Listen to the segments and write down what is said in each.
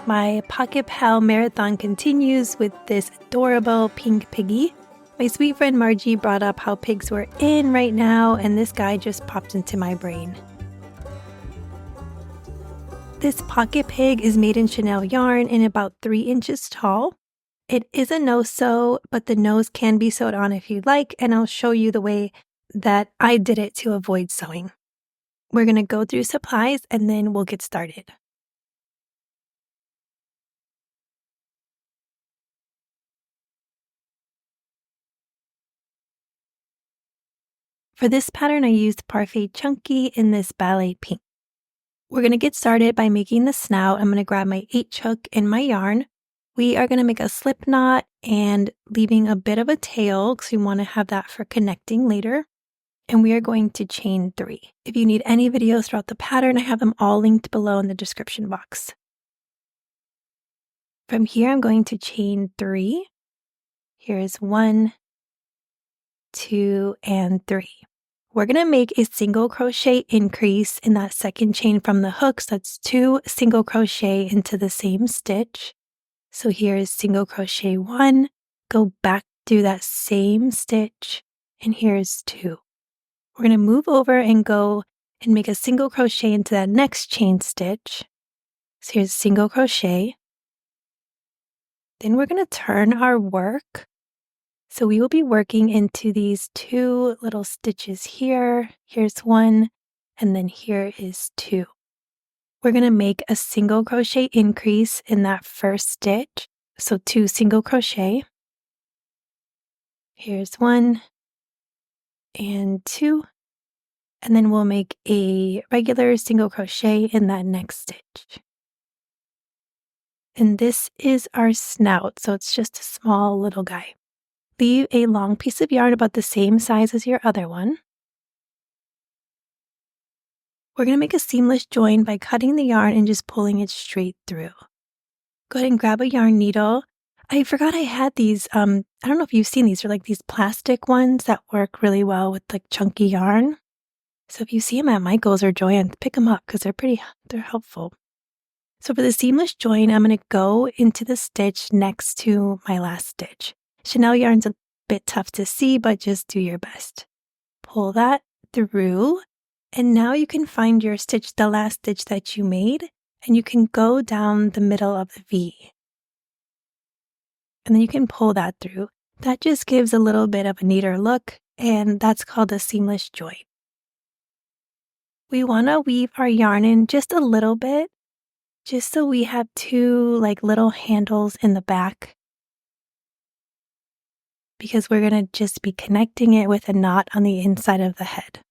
My Pocket Pal marathon continues with this adorable pink piggy. My sweet friend Margie brought up how pigs were in right now, and this guy just popped into my brain. This pocket pig is made in Chanel yarn and about 3 inches tall. It is a no-sew, but the nose can be sewed on if you'd like, and I'll show you the way that I did it to avoid sewing. We're going to go through supplies and then we'll get started. For this pattern, I used Parfait Chunky in this ballet pink. We're going to get started by making the snout. I'm going to grab my H hook and my yarn. We are going to make a slip knot and leaving a bit of a tail because we want to have that for connecting later. And we are going to chain 3. If you need any videos throughout the pattern, I have them all linked below in the description box. From here, I'm going to chain 3. Here's 1, 2, and 3. We're going to make a single crochet increase in that second chain from the hooks. That's 2 single crochet into the same stitch. So here is single crochet 1, go back through that same stitch, and here's 2. We're going to move over and go and make a single crochet into that next chain stitch. So here's single crochet. Then we're going to turn our work. So we will be working into these 2 little stitches here. Here's 1, and then here is 2. We're going to make a single crochet increase in that first stitch. So 2 single crochet. Here's 1 and 2. And then we'll make a regular single crochet in that next stitch. And this is our snout. So it's just a small little guy. Leave a long piece of yarn about the same size as your other one. We're going to make a seamless join by cutting the yarn and just pulling it straight through. Go ahead and grab a yarn needle. I forgot I had these, I don't know if you've seen these, they're like these plastic ones that work really well with like chunky yarn. So if you see them at Michael's or Joann's, pick them up because they're helpful. So for the seamless join, I'm going to go into the stitch next to my last stitch. Chanel yarn's a bit tough to see, but just do your best. Pull that through, and now you can find your stitch, the last stitch that you made, and you can go down the middle of the V. And then you can pull that through. That just gives a little bit of a neater look, and that's called a seamless join. We want to weave our yarn in just a little bit, just so we have 2 like little handles in the back, because we're going to just be connecting it with a knot on the inside of the head.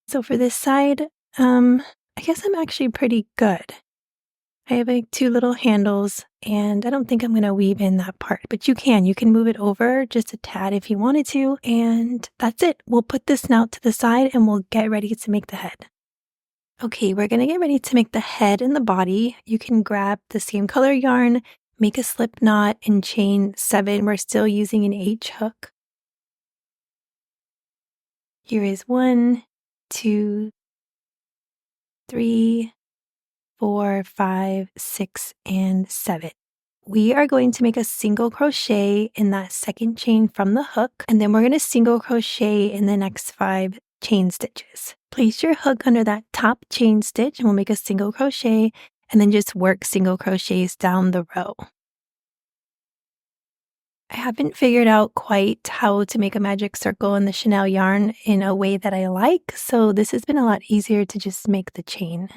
So for this side, I guess I'm actually pretty good. I have like 2 little handles, and I don't think I'm going to weave in that part, but you can move it over just a tad if you wanted to, and that's it. We'll put the snout to the side and we'll get ready to make the head. Okay, we're going to get ready to make the head and the body. You can grab the same color yarn, make a slip knot, and chain 7. We're still using an H hook. Here is 1, 2, 3, 4, 5, 6, and 7. We are going to make a single crochet in that second chain from the hook, and then we're going to single crochet in the next 5 chain stitches. Place your hook under that top chain stitch and we'll make a single crochet, and then just work single crochets down the row. I haven't figured out quite how to make a magic circle in the Chanel yarn in a way that I like, so this has been a lot easier to just make the chain.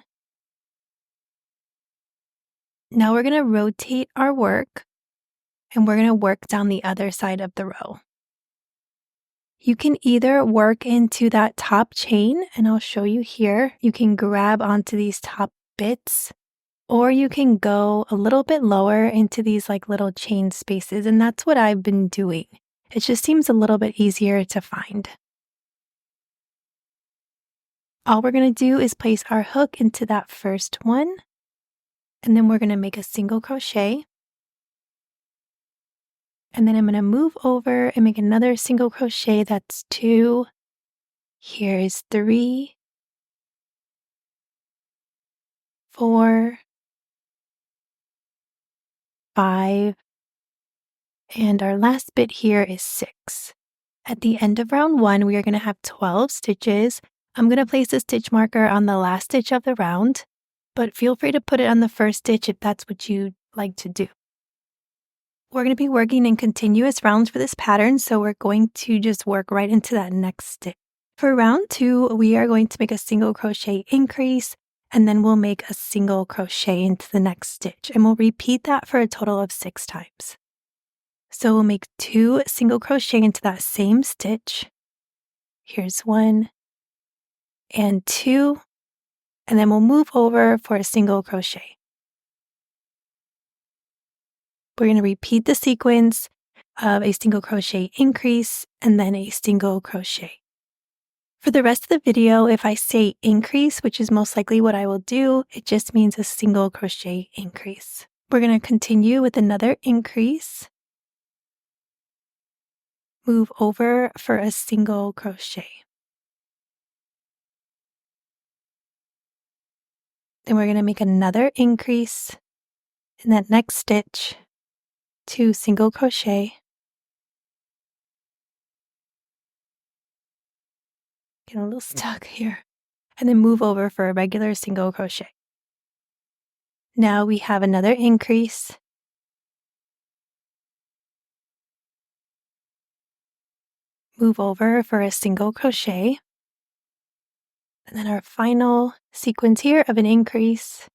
Now we're going to rotate our work, and we're going to work down the other side of the row. You can either work into that top chain, and I'll show you here. You can grab onto these top bits, or you can go a little bit lower into these like little chain spaces, and that's what I've been doing. It just seems a little bit easier to find. All we're going to do is place our hook into that first one, and then we're going to make a single crochet. And then I'm going to move over and make another single crochet. That's 2. Here's 3, 4, 5, and our last bit here is 6. At the end of round 1, we are going to have 12 stitches. I'm going to place a stitch marker on the last stitch of the round, but feel free to put it on the first stitch if that's what you'd like to do. We're going to be working in continuous rounds for this pattern, so we're going to just work right into that next stitch. For round 2, we are going to make a single crochet increase, and then we'll make a single crochet into the next stitch, and we'll repeat that for a total of 6 times. So we'll make 2 single crochet into that same stitch. Here's 1 and 2, and then we'll move over for a single crochet. We're going to repeat the sequence of a single crochet increase and then a single crochet. For the rest of the video, if I say increase, which is most likely what I will do, it just means a single crochet increase. We're going to continue with another increase, move over for a single crochet. Then we're going to make another increase in that next stitch, 2 single crochet. Get a little stuck here. And then move over for a regular single crochet. Now we have another increase. Move over for a single crochet. And then our final sequence here of an increase.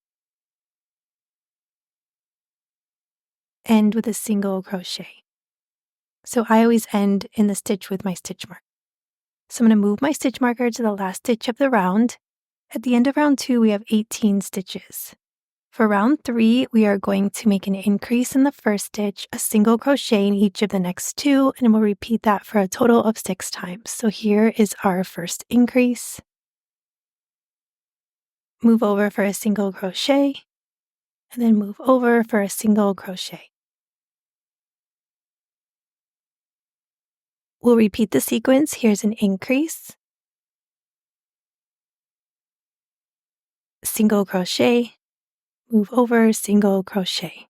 End with a single crochet. So I always end in the stitch with my stitch marker. So I'm going to move my stitch marker to the last stitch of the round. At the end of round 2, we have 18 stitches. For round 3, we are going to make an increase in the first stitch, a single crochet in each of the next 2, and we'll repeat that for a total of 6 times. So here is our first increase. Move over for a single crochet, and then move over for a single crochet. We'll repeat the sequence. Here's an increase, single crochet, move over, single crochet.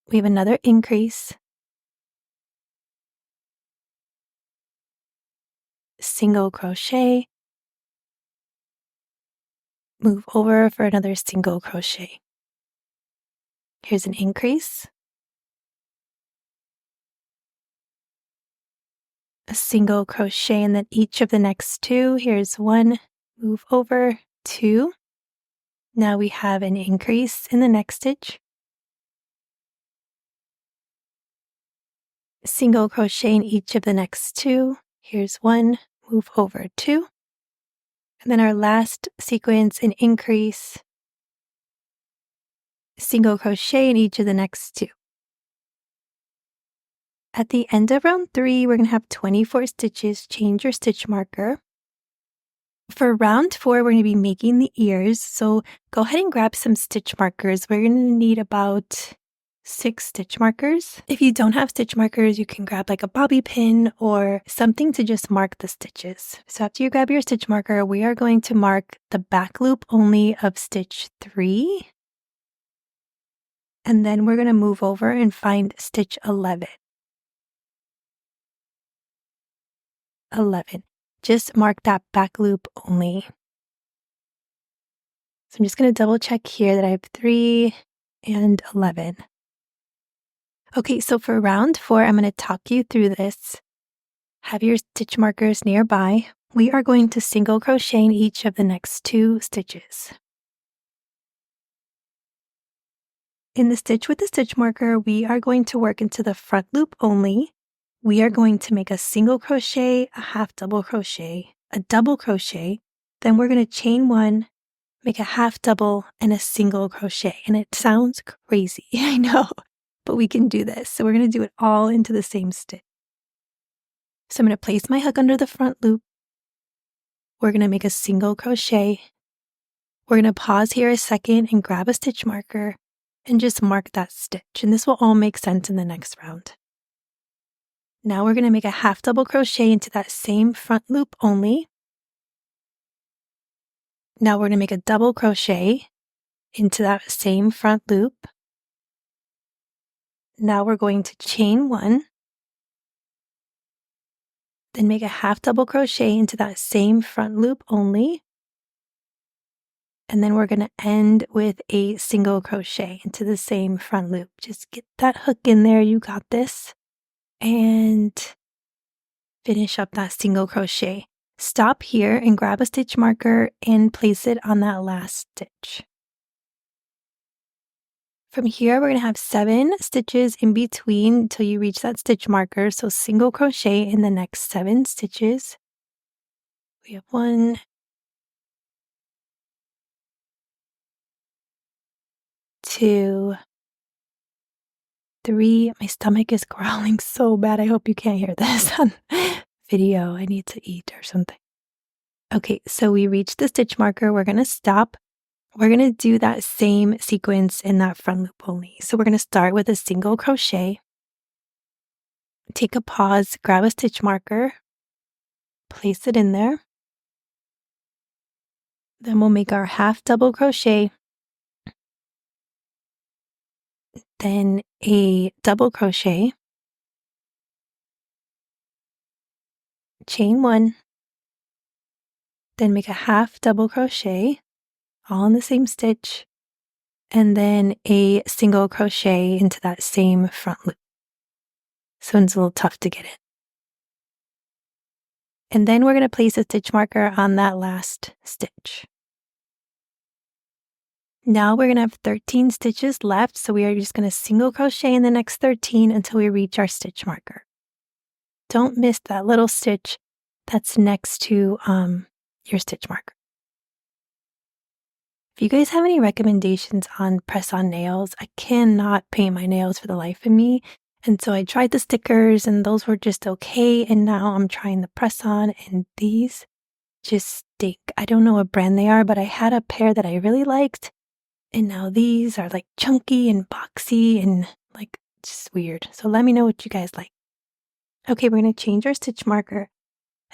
We have another increase, single crochet, move over for another single crochet. Here's an increase, a single crochet, and then each of the next 2. Here's 1, move over, 2. Now we have an increase in the next stitch, single crochet in each of the next 2. Here's 1, move over, 2. And then our last sequence, an increase, single crochet in each of the next 2. At the end of round 3, we're going to have 24 stitches. Change your stitch marker. For round 4, we're going to be making the ears, so go ahead and grab some stitch markers. We're going to need about 6 stitch markers. If you don't have stitch markers, you can grab like a bobby pin or something to just mark the stitches. So after you grab your stitch marker, we are going to mark the back loop only of stitch 3. And then we're going to move over and find stitch 11. 11. Just mark that back loop only. So I'm just going to double check here that I have 3 and 11. Okay, so for round 4, I'm going to talk you through this. Have your stitch markers nearby. We are going to single crochet in each of the next 2 stitches. In the stitch with the stitch marker, we are going to work into the front loop only. We are going to make a single crochet, a half double crochet, a double crochet, then we're going to chain 1, make a half double, and a single crochet. And it sounds crazy, I know, but we can do this. So we're going to do it all into the same stitch. So I'm going to place my hook under the front loop. We're going to make a single crochet. We're going to pause here a second and grab a stitch marker and just mark that stitch. And this will all make sense in the next round. Now we're going to make a half double crochet into that same front loop only. Now we're going to make a double crochet into that same front loop. Now we're going to chain 1, then make a half double crochet into that same front loop only. And then we're going to end with a single crochet into the same front loop. Just get that hook in there. You got this. And finish up that single crochet. Stop here and grab a stitch marker and place it on that last stitch. From here, we're going to have 7 stitches in between until you reach that stitch marker. So single crochet in the next 7 stitches. We have 1, 2, 3. My stomach is growling so bad. I hope you can't hear this on video. I need to eat or something. Okay, so we reached the stitch marker. We're going to stop. We're going to do that same sequence in that front loop only. So we're going to start with a single crochet. Take a pause, grab a stitch marker, place it in there. Then we'll make our half double crochet, then a double crochet, chain 1, then make a half double crochet, all in the same stitch, and then a single crochet into that same front loop. So it's a little tough to get it. And then we're going to place a stitch marker on that last stitch. Now we're going to have 13 stitches left, so we are just going to single crochet in the next 13 until we reach our stitch marker. Don't miss that little stitch that's next to your stitch marker. If you guys have any recommendations on press-on nails, I cannot paint my nails for the life of me. And so I tried the stickers and those were just okay. And now I'm trying the press-on and these just stink. I don't know what brand they are, but I had a pair that I really liked. And now these are like chunky and boxy and like just weird. So let me know what you guys like. Okay, we're going to change our stitch marker.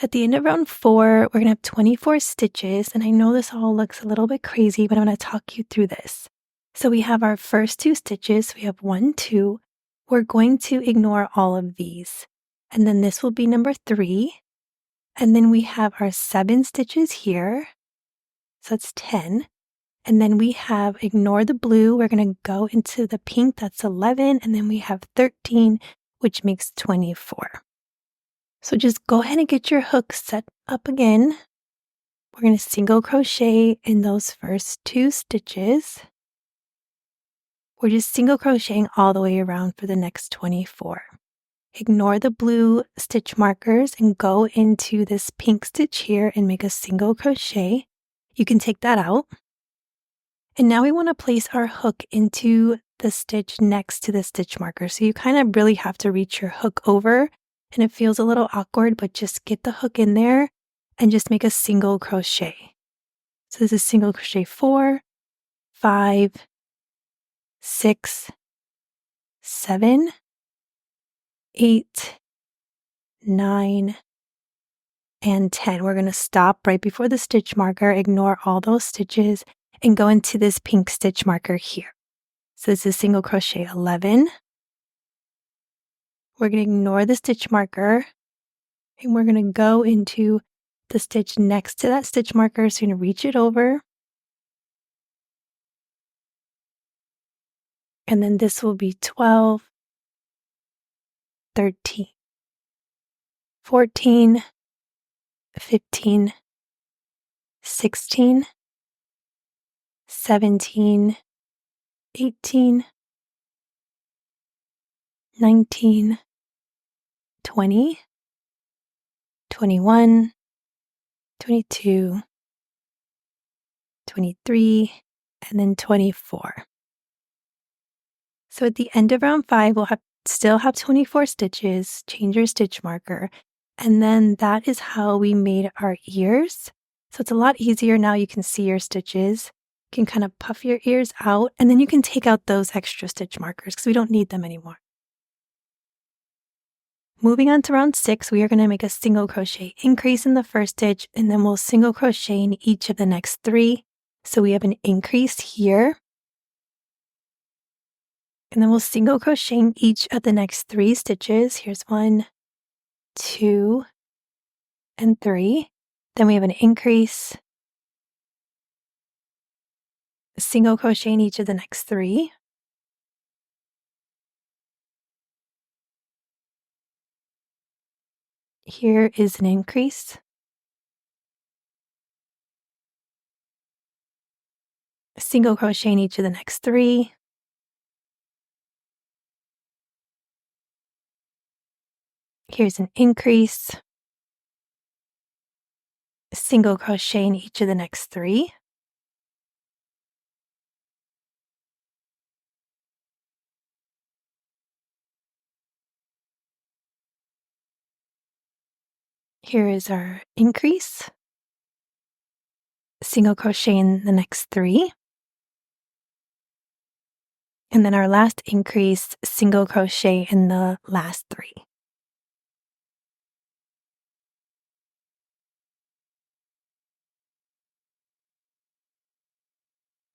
At the end of round 4, we're going to have 24 stitches. And I know this all looks a little bit crazy, but I'm going to talk you through this. So we have our first 2 stitches. We have 1, 2. We're going to ignore all of these. And then this will be number 3. And then we have our 7 stitches here. So that's 10. And then we have, ignore the blue, we're going to go into the pink, that's 11, and then we have 13, which makes 24. So just go ahead and get your hook set up again. We're going to single crochet in those first 2 stitches. We're just single crocheting all the way around for the next 24. Ignore the blue stitch markers and go into this pink stitch here and make a single crochet. You can take that out. And now we want to place our hook into the stitch next to the stitch marker. So you kind of really have to reach your hook over and it feels a little awkward, but just get the hook in there and just make a single crochet. So this is single crochet 4, 5, 6, 7, 8, 9, and 10. We're going to stop right before the stitch marker, ignore all those stitches, and go into this pink stitch marker here. So this is single crochet 11. We're going to ignore the stitch marker and we're going to go into the stitch next to that stitch marker. So you're going to reach it over. And then this will be 12, 13, 14, 15, 16, 17, 18, 19, 20, 21, 22, 23, and then 24. So at the end of round 5, we'll still have 24 stitches, change your stitch marker, and then that is how we made our ears. So it's a lot easier now. You can see your stitches. You can kind of puff your ears out, and then you can take out those extra stitch markers because we don't need them anymore. Moving on to round 6, we are going to make a single crochet increase in the first stitch, and then we'll single crochet in each of the next 3. So we have an increase here, And then we'll single crochet in each of the next 3 stitches. Here's 1, 2, and 3. Then we have an increase, single crochet in each of the next 3. Here is an increase, single crochet in each of the next 3. Here's an increase, single crochet in each of the next 3. Here is our increase, single crochet in the next 3. And then our last increase, single crochet in the last 3.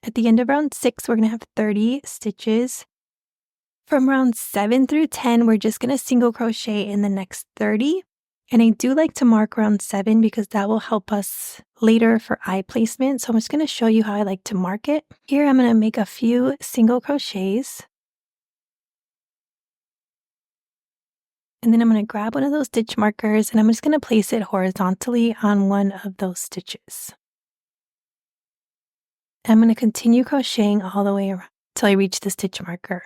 At the end of round 6, we're going to have 30 stitches. From round 7 through 10, we're just going to single crochet in the next 30. And I do like to mark round 7 because that will help us later for eye placement. So I'm just going to show you how I like to mark it. Here I'm going to make a few single crochets. And then I'm going to grab one of those stitch markers and I'm just going to place it horizontally on one of those stitches. I'm going to continue crocheting all the way around until I reach the stitch marker.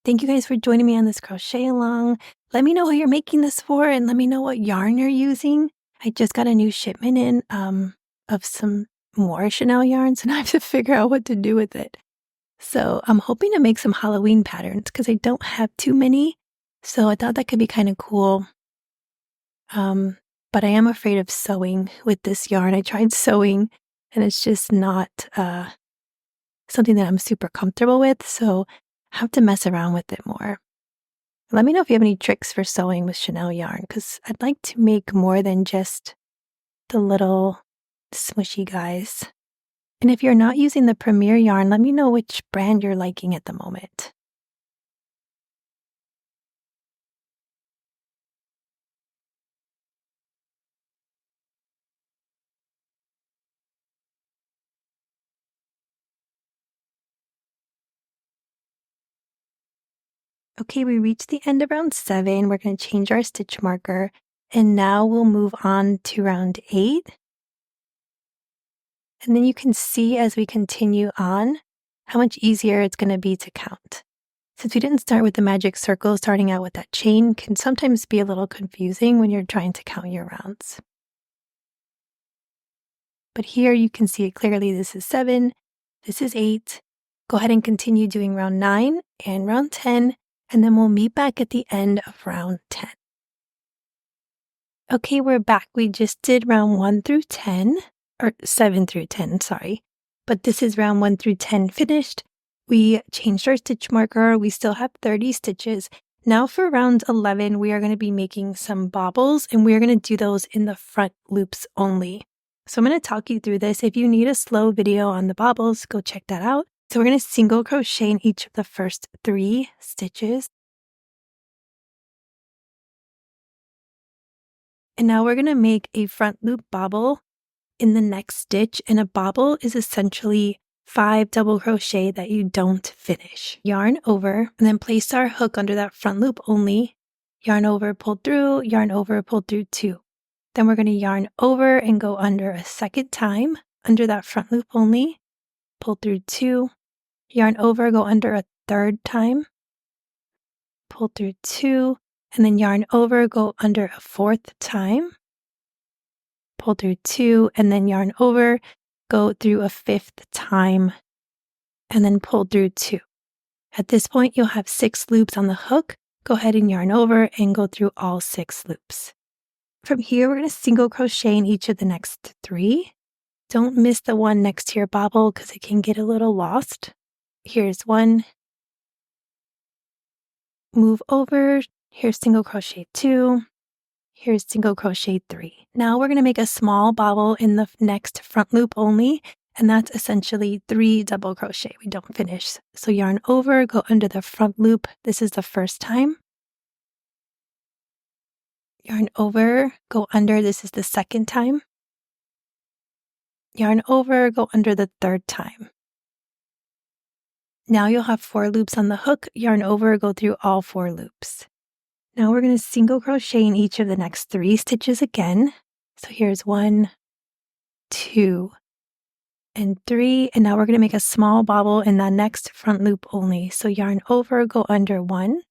Thank you guys for joining me on this crochet along. Let me know who you're making this for and let me know what yarn you're using. I just got a new shipment in of some more Chanel yarns and I have to figure out what to do with it. So I'm hoping to make some Halloween patterns because I don't have too many. So I thought that could be kind of cool. But I am afraid of sewing with this yarn. I tried sewing and it's just not something that I'm super comfortable with. So I have to mess around with it more. Let me know if you have any tricks for sewing with Chanel yarn because I'd like to make more than just the little smushy guys. And if you're not using the Premier yarn, let me know which brand you're liking at the moment. Okay, we reached the end of round 7. We're going to change our stitch marker. And now we'll move on to round 8. And then you can see as we continue on how much easier it's going to be to count. Since we didn't start with the magic circle, starting out with that chain can sometimes be a little confusing when you're trying to count your rounds. But here you can see it clearly. This is 7, this is 8. Go ahead and continue doing round 9 and round 10, and then we'll meet back at the end of round 10. Okay, we're back. We just did round 1 through 10, or 7 through 10, sorry. But this is round 1 through 10 finished. We changed our stitch marker. We still have 30 stitches. Now for round 11, we are going to be making some bobbles, and we're going to do those in the front loops only. So I'm going to talk you through this. If you need a slow video on the bobbles, go check that out. So we're going to single crochet in each of the first 3 stitches. And now we're going to make a front loop bobble in the next stitch. And a bobble is essentially 5 double crochet that you don't finish. Yarn over and then place our hook under that front loop only. Yarn over, pull through, yarn over, pull through 2. Then we're going to yarn over and go under a second time under that front loop only. Pull through 2. Yarn over, go under a third time. Pull through 2. And then yarn over, go under a fourth time. Pull through 2. And then yarn over, go through a 5th time. And then pull through 2. At this point, you'll have 6 loops on the hook. Go ahead and yarn over and go through all 6 loops. From here, we're going to single crochet in each of the next 3. Don't miss the one next to your bobble because it can get a little lost. Here's 1. Move over. Here's single crochet 2. Here's single crochet 3. Now we're going to make a small bobble in the next front loop only, And that's essentially 3 double crochet. We don't finish. So yarn over, go under the front loop. This is the first time. Yarn over, go under. This is the second time. Yarn over, go under the third time. Now you'll have 4 loops on the hook. Yarn over, go through all 4 loops. Now we're going to single crochet in each of the next 3 stitches again. So here's 1, 2, and 3. And now we're going to make a small bobble in that next front loop only. So yarn over, go under 1.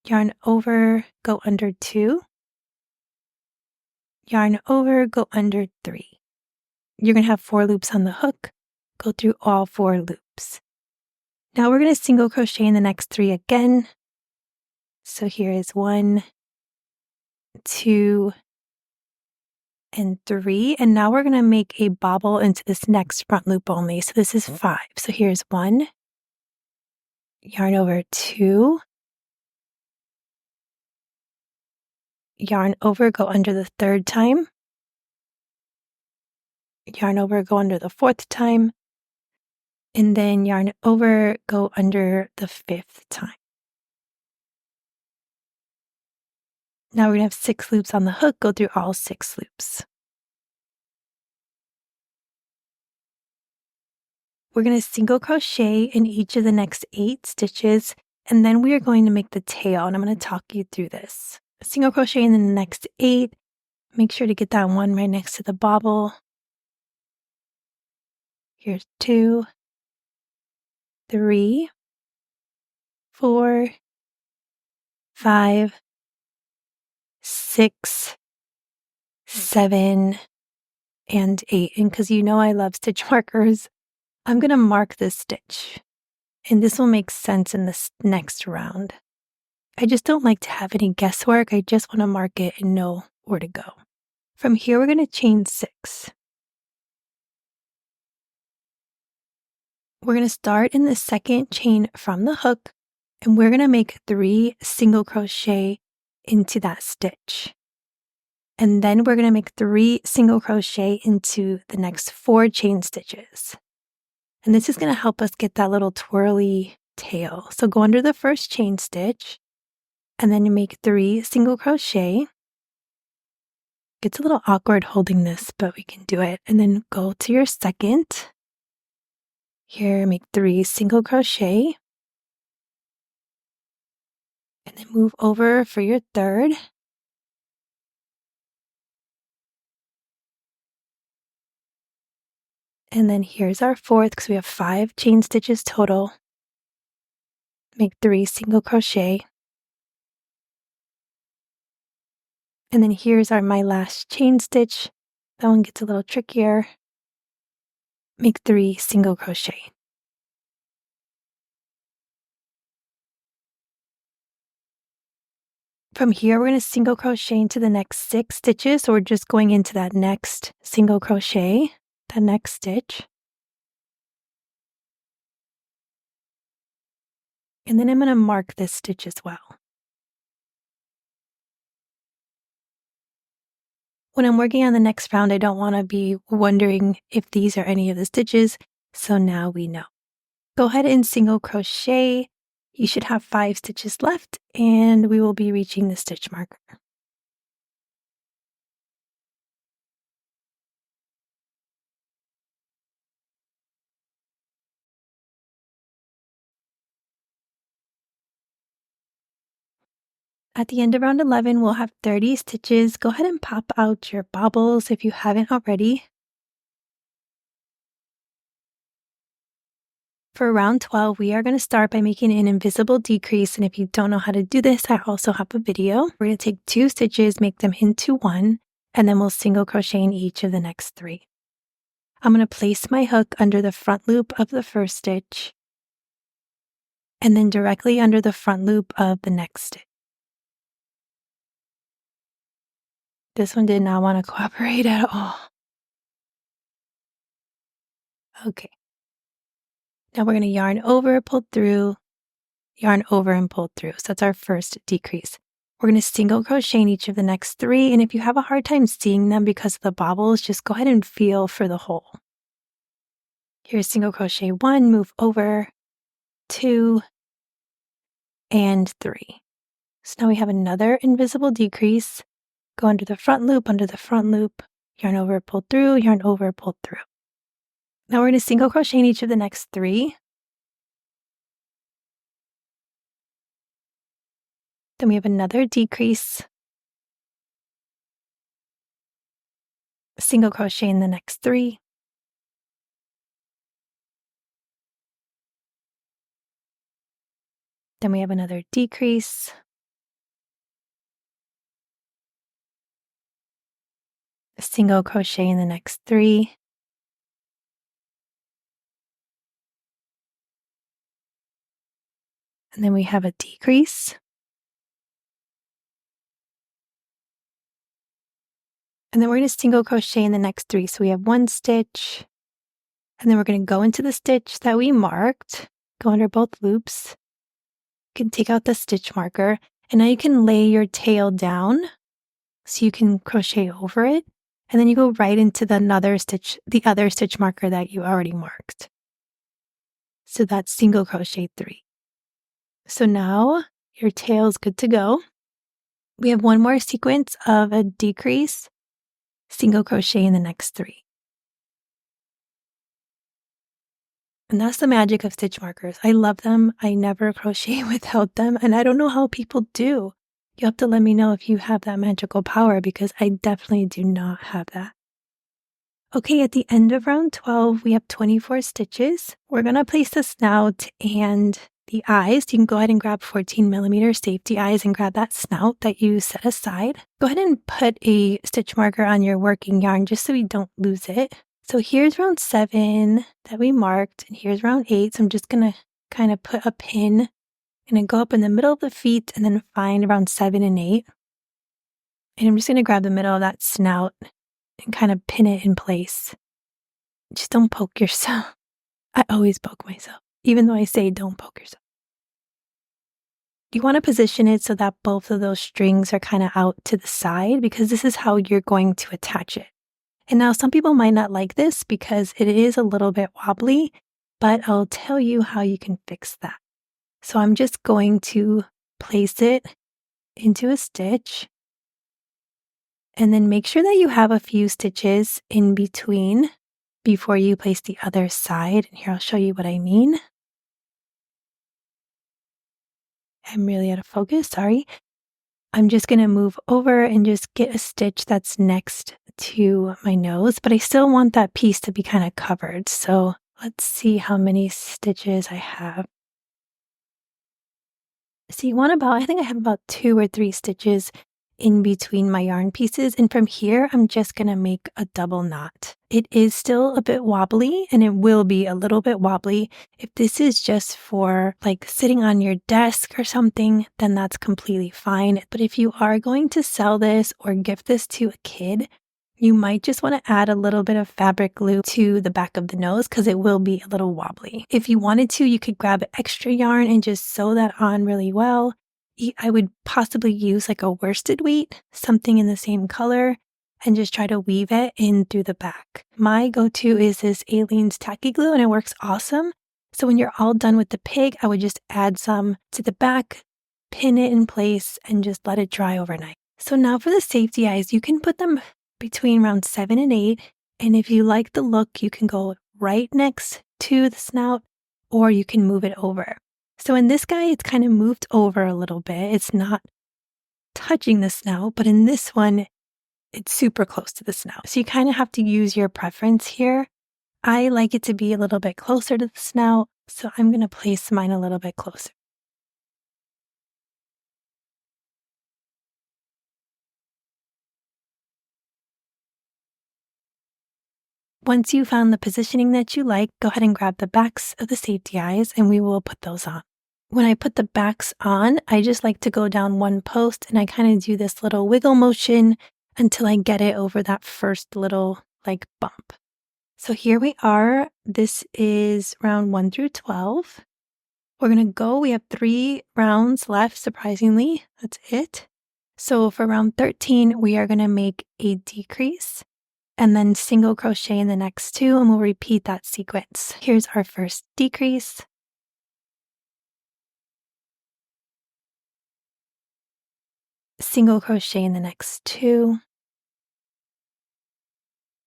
Yarn over, go under 2. Yarn over, go under 3. You're going to have 4 loops on the hook. Go through all 4 loops. Now we're going to single crochet in the next 3 again. So here is 1, 2, and 3. And now we're going to make a bobble into this next front loop only. So this is 5. So here's 1, yarn over 2, yarn over, go under the third time, yarn over, go under the fourth time, and then yarn over, go under the 5th time. Now we're going to have 6 loops on the hook, go through all 6 loops. We're going to single crochet in each of the next 8 stitches, and then we are going to make the tail, and I'm going to talk you through this. Single crochet in the next 8, make sure to get that one right next to the bobble. Here's 2, 3, 4, 5, 6, 7, and 8. And because you know I love stitch markers, I'm going to mark this stitch. And this will make sense in this next round. I just don't like to have any guesswork. I just want to mark it and know where to go. From here, we're going to chain 6. We're going to start in the second chain from the hook, and we're going to make 3 single crochet into that stitch. And then we're going to make 3 single crochet into the next 4 chain stitches. And this is going to help us get that little twirly tail. So go under the first chain stitch, and then you make 3 single crochet. It's a little awkward holding this, but we can do it. And then go to your second. Here, make 3 single crochet. And then move over for your third. And then here's our fourth, because we have 5 chain stitches total. Make 3 single crochet. And then here's my last chain stitch. That one gets a little trickier. Make 3 single crochet. From here, we're going to single crochet into the next 6 stitches. So we're just going into that next single crochet, that next stitch. And then I'm going to mark this stitch as well. When I'm working on the next round, I don't want to be wondering if these are any of the stitches. So now we know. Go ahead and single crochet. You should have 5 stitches left, and we will be reaching the stitch marker. At the end of round 11, we'll have 30 stitches. Go ahead and pop out your bobbles if you haven't already. For round 12, we are going to start by making an invisible decrease, and if you don't know how to do this, I also have a video. We're going to take 2 stitches, make them into 1, and then we'll single crochet in each of the next 3. I'm going to place my hook under the front loop of the first stitch, and then directly under the front loop of the next stitch. This one did not want to cooperate at all. Okay. Now we're going to yarn over, pull through, yarn over, and pull through. So that's our first decrease. We're going to single crochet in each of the next 3, and if you have a hard time seeing them because of the bobbles, just go ahead and feel for the hole. Here's single crochet 1, move over, 2, and 3. So now we have another invisible decrease. Go under the front loop, yarn over, pull through, yarn over, pull through. Now we're going to single crochet in each of the next 3. Then we have another decrease, single crochet in the next 3. Then we have another decrease, single crochet in the next 3. And then we have a decrease. And then we're going to single crochet in the next 3. So we have 1 stitch, and then we're going to go into the stitch that we marked, go under both loops. You can take out the stitch marker, and now you can lay your tail down so you can crochet over it. And then you go right into the other stitch marker that you already marked. So that's single crochet 3. So now your tail is good to go. We have 1 more sequence of a decrease, single crochet in the next 3. And that's the magic of stitch markers. I love them. I never crochet without them, and I don't know how people do. You have to let me know if you have that magical power, because I definitely do not have that. Okay, at the end of round 12, we have 24 stitches. We're going to place the snout and the eyes. You can go ahead and grab 14mm safety eyes and grab that snout that you set aside. Go ahead and put a stitch marker on your working yarn just so we don't lose it. So here's round 7 that we marked, and here's round 8. So I'm just going to kind of put a pin and go up in the middle of the feet and then find around 7 and 8. And I'm just going to grab the middle of that snout and kind of pin it in place. Just don't poke yourself. I always poke myself, even though I say don't poke yourself. You want to position it so that both of those strings are kind of out to the side, because this is how you're going to attach it. And now some people might not like this because it is a little bit wobbly, but I'll tell you how you can fix that. So I'm just going to place it into a stitch, and then make sure that you have a few stitches in between before you place the other side. And here, I'll show you what I mean. I'm really out of focus, sorry. I'm just going to move over and just get a stitch that's next to my nose, but I still want that piece to be kind of covered. So let's see how many stitches I have. So you want I think I have about 2 or 3 stitches in between my yarn pieces, and from here I'm just going to make a double knot. It is still a bit wobbly, and it will be a little bit wobbly. If this is just for like sitting on your desk or something, then that's completely fine. But if you are going to sell this or gift this to a kid, you might just want to add a little bit of fabric glue to the back of the nose, because it will be a little wobbly. If you wanted to, you could grab extra yarn and just sew that on really well. I would possibly use like a worsted weight, something in the same color, and just try to weave it in through the back. My go-to is this Aleene's tacky glue, and it works awesome. So when you're all done with the pig, I would just add some to the back, pin it in place, and just let it dry overnight. So now for the safety eyes, you can put them between round 7 and 8. And if you like the look, you can go right next to the snout, or you can move it over. So in this guy, it's kind of moved over a little bit. It's not touching the snout, but in this one, it's super close to the snout. So you kind of have to use your preference here. I like it to be a little bit closer to the snout, so I'm going to place mine a little bit closer. Once you found the positioning that you like, go ahead and grab the backs of the safety eyes, and we will put those on. When I put the backs on, I just like to go down one post, and I kind of do this little wiggle motion until I get it over that first little like bump. So here we are. This is round 1 through 12. We're going to go. We have 3 rounds left, surprisingly. That's it. So for round 13, we are going to make a decrease and then single crochet in the next two, and we'll repeat that sequence. Here's our first decrease. Single crochet in the next two.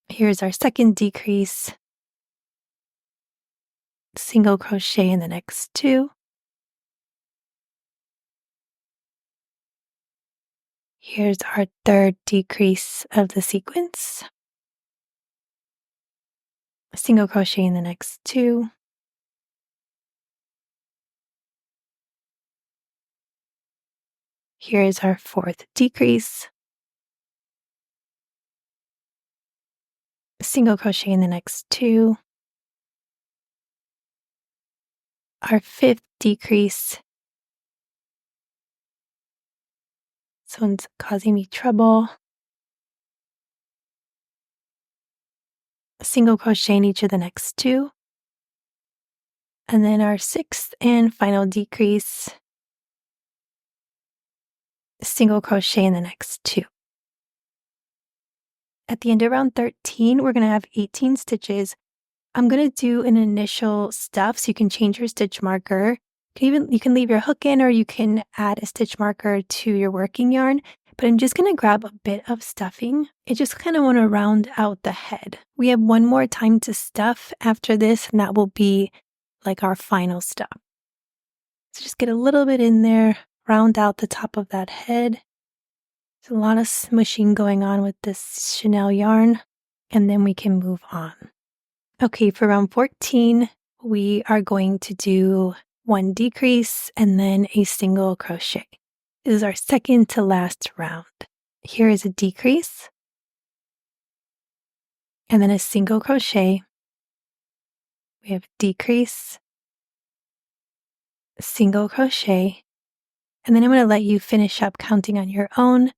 Here's our second decrease. Single crochet in the next two. Here's our third decrease of the sequence. Single crochet in the next two. Here is our fourth decrease. Single crochet in the next two. Our fifth decrease. This one's causing me trouble. Single crochet in each of the next two. And then our sixth and final decrease. Single crochet in the next two. At the end of round 13, we're going to have 18 stitches. I'm going to do an initial stuff so you can change your stitch marker. You can leave your hook in or you can add a stitch marker to your working yarn. But I'm just going to grab a bit of stuffing. I just kind of want to round out the head. We have one more time to stuff after this, and that will be like our final stuff. So just get a little bit in there, round out the top of that head. There's a lot of smushing going on with this Chanel yarn, and then we can move on. Okay, for round 14, we are going to do one decrease and then a single crochet. This is our second to last round. Here is a decrease and then a single crochet. We have decrease, single crochet, and then I'm going to let you finish up counting on your own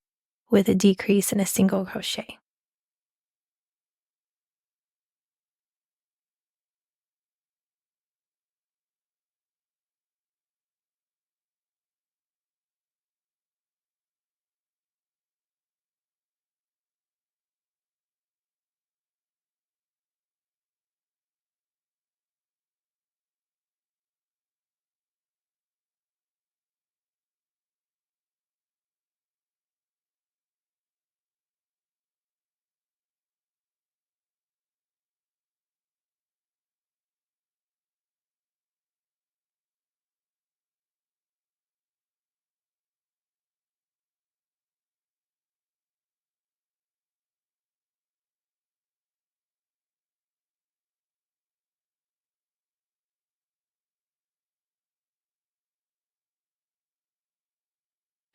with a decrease and a single crochet.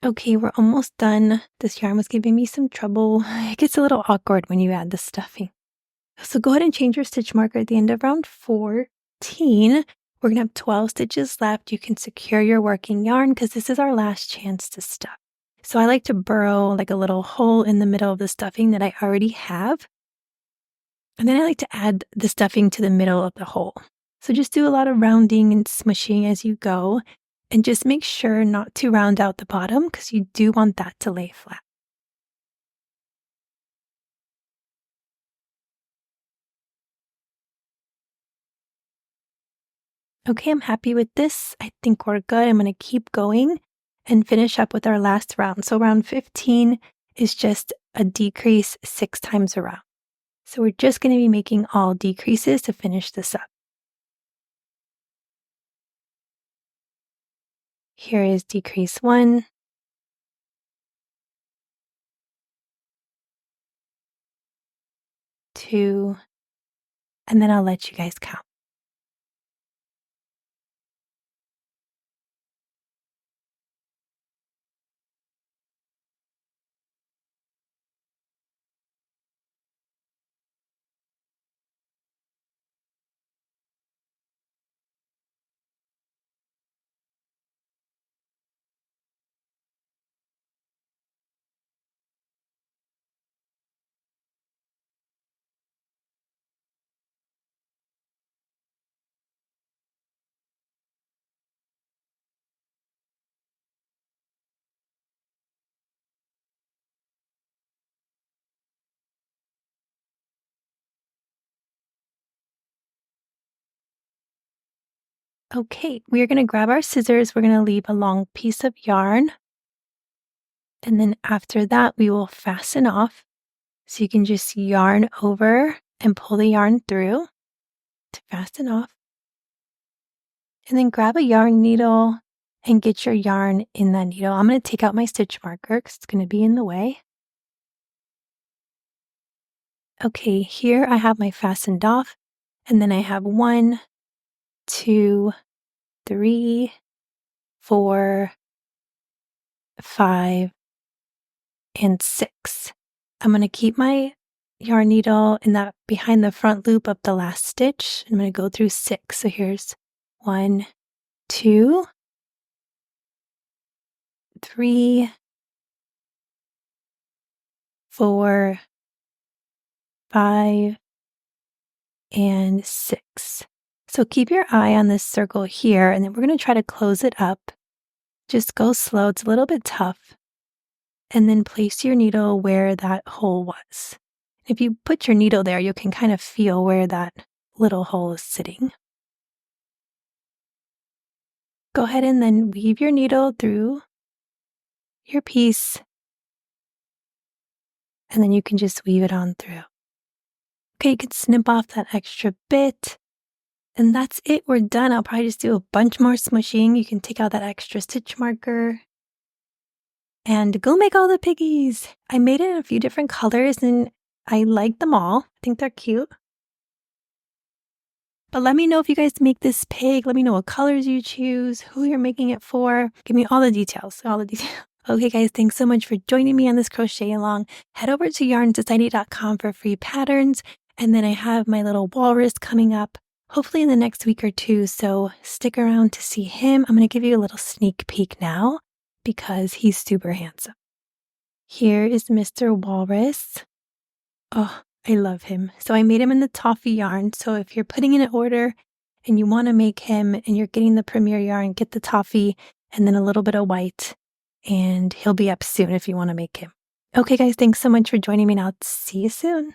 Okay, we're almost done. This yarn was giving me some trouble. It gets a little awkward when you add the stuffing. So go ahead and change your stitch marker at the end of round 14. We're going to have 12 stitches left. You can secure your working yarn because this is our last chance to stuff. So I like to burrow like a little hole in the middle of the stuffing that I already have. And then I like to add the stuffing to the middle of the hole. So just do a lot of rounding and smushing as you go. And just make sure not to round out the bottom because you do want that to lay flat. Okay, I'm happy with this. I think we're good. I'm going to keep going and finish up with our last round. So round 15 is just a decrease 6 times around. So we're just going to be making all decreases to finish this up. Here is decrease 1, 2, and then I'll let you guys count. Okay, we are going to grab our scissors. We're going to leave a long piece of yarn. And then after that, we will fasten off. So you can just yarn over and pull the yarn through to fasten off. And then grab a yarn needle and get your yarn in that needle. I'm going to take out my stitch marker because it's going to be in the way. Okay, here I have my fastened off. And then I have 1, 2, 3, 4, 5, and 6. I'm going to keep my yarn needle in that behind the front loop of the last stitch. I'm going to go through 6. So here's 1, 2, 3, 4, 5, and 6. So keep your eye on this circle here, and then we're going to try to close it up. Just go slow. It's a little bit tough. And then place your needle where that hole was. If you put your needle there, you can kind of feel where that little hole is sitting. Go ahead and then weave your needle through your piece, and then you can just weave it on through. Okay, you can snip off that extra bit, and that's it. We're done. I'll probably just do a bunch more smushing. You can take out that extra stitch marker and go make all the piggies. I made it in a few different colors, and I like them all. I think they're cute. But let me know if you guys make this pig. Let me know what colors you choose, who you're making it for. Give me all the details, Okay, guys, thanks so much for joining me on this crochet along. Head over to yarnsociety.com for free patterns. And then I have my little walrus coming up, hopefully in the next week or two. So stick around to see him. I'm going to give you a little sneak peek now because he's super handsome. Here is Mr. Walrus. Oh, I love him. So I made him in the toffee yarn. So if you're putting in an order and you want to make him and you're getting the premier yarn, get the toffee and then a little bit of white, and he'll be up soon if you want to make him. Okay, guys, thanks so much for joining me. Now, see you soon.